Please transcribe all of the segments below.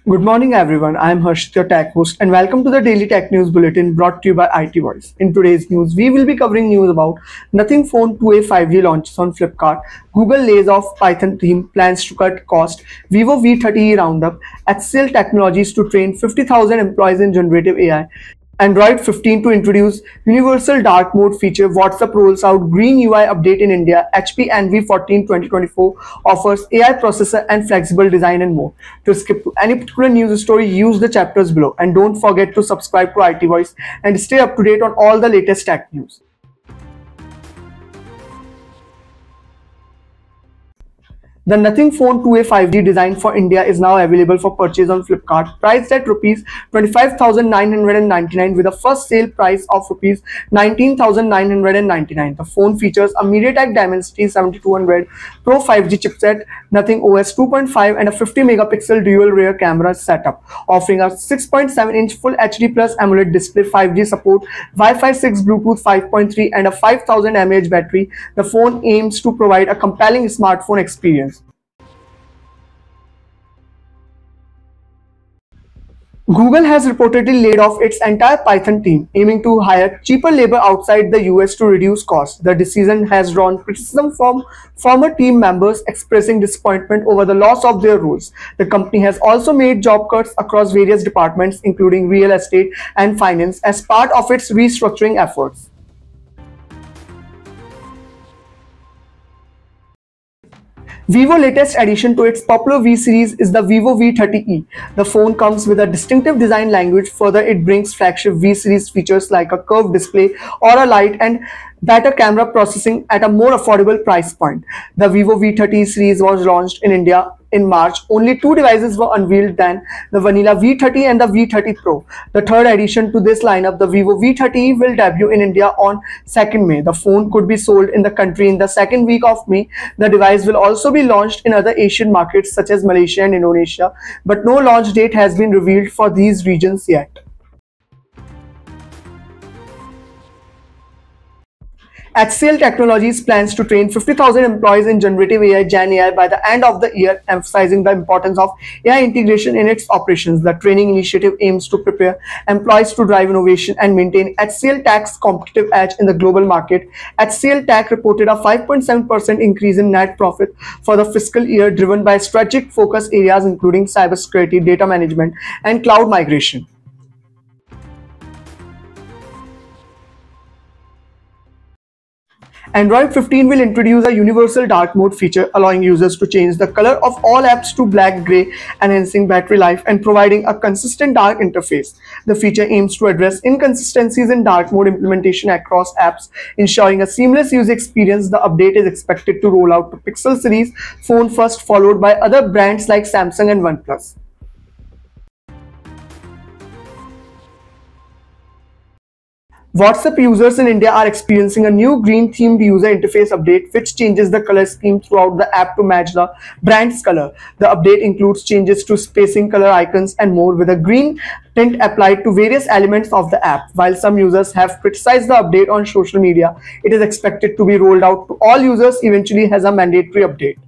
Good morning everyone, I am Harshit, your tech host, and welcome to the Daily Tech News Bulletin brought to you by IT Voice. In today's news, we will be covering news about Nothing Phone 2A 5G launches on Flipkart, Google lays off Python team, plans to cut cost, Vivo V30e roundup, HCL Technologies to train 50,000 employees in generative AI, Android 15 to introduce universal dark mode feature, WhatsApp rolls out green UI update in India, HP Envy 14 2024 offers AI processor and flexible design and more. To skip to any particular news story, use the chapters below and don't forget to subscribe to IT Voice and stay up to date on all the latest tech news. The Nothing Phone 2A 5G designed for India is now available for purchase on Flipkart, priced at Rs 25,999 with a first sale price of Rs 19,999. The phone features a MediaTek Dimensity 7200 Pro 5G chipset, Nothing OS 2.5 and a 50 megapixel dual rear camera setup, offering a 6.7-inch Full HD Plus AMOLED display, 5G support, Wi-Fi 6, Bluetooth 5.3 and a 5000 mAh battery. The phone aims to provide a compelling smartphone experience. Google has reportedly laid off its entire Python team, aiming to hire cheaper labor outside the US to reduce costs. The decision has drawn criticism from former team members expressing disappointment over the loss of their roles. The company has also made job cuts across various departments, including real estate and finance, as part of its restructuring efforts. Vivo's latest addition to its popular V series is the Vivo V30e. The phone comes with a distinctive design language. Further, it brings flagship V series features like a curved display or a light and better camera processing at a more affordable price point. The Vivo V30 series was launched in India in March. Only two devices were unveiled then, the vanilla V30 and the V30 Pro. The third addition to this lineup, the Vivo V30e, will debut in India on 2nd May. The phone could be sold in the country in the second week of May. The device will also be launched in other Asian markets such as Malaysia and Indonesia, but no launch date has been revealed for these regions yet. HCL Technologies plans to train 50,000 employees in generative AI Gen AI by the end of the year, emphasizing the importance of AI integration in its operations. The training initiative aims to prepare employees to drive innovation and maintain HCL Tech's competitive edge in the global market. HCL Tech reported a 5.7% increase in net profit for the fiscal year, driven by strategic focus areas including cybersecurity, data management, and cloud migration. Android 15 will introduce a universal dark mode feature, allowing users to change the color of all apps to black-gray, enhancing battery life and providing a consistent dark interface. The feature aims to address inconsistencies in dark mode implementation across apps, ensuring a seamless user experience. The update is expected to roll out to Pixel series phone first, followed by other brands like Samsung and OnePlus. WhatsApp users in India are experiencing a new green-themed user interface update, which changes the color scheme throughout the app to match the brand's color. The update includes changes to spacing, color icons, and more, with a green tint applied to various elements of the app. While some users have criticized the update on social media, it is expected to be rolled out to all users eventually as a mandatory update.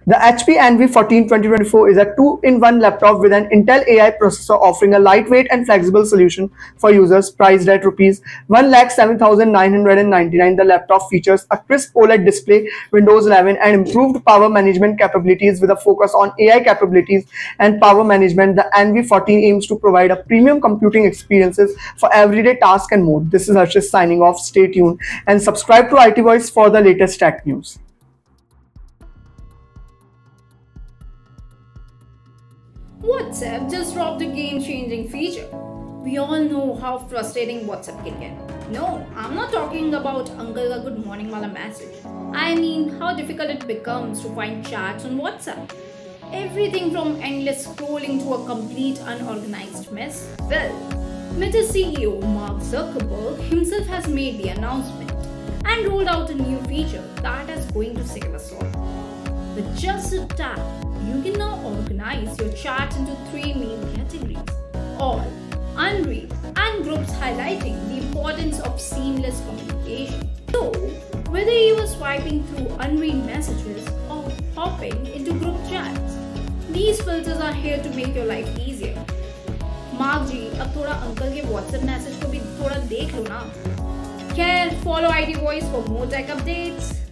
The HP Envy 14 2024 is a 2-in-1 laptop with an Intel AI processor, offering a lightweight and flexible solution for users. Priced at Rs 1,07,999, the laptop features a crisp OLED display, Windows 11, and improved power management capabilities. With a focus on AI capabilities and power management, the Envy 14 aims to provide a premium computing experiences for everyday tasks and more. This is Harshit signing off. Stay tuned and subscribe to IT Voice for the latest tech news. WhatsApp just dropped a game-changing feature. We all know how frustrating WhatsApp can get. No, I'm not talking about Uncle ka good morning wala message. I mean how difficult it becomes to find chats on WhatsApp. Everything from endless scrolling to a complete unorganized mess. Well, Meta CEO Mark Zuckerberg himself has made the announcement and rolled out a new feature that is going to save us all. With just a tap, you can now organize your chats into 3 main categories: all, unread, and groups, highlighting the importance of seamless communication. So, whether you are swiping through unread messages These filters are here to make your life easier. Mark ji, अब थोड़ा uncle के WhatsApp message को भी थोड़ा देख लो ना. खैर, follow IT Voice for more tech updates.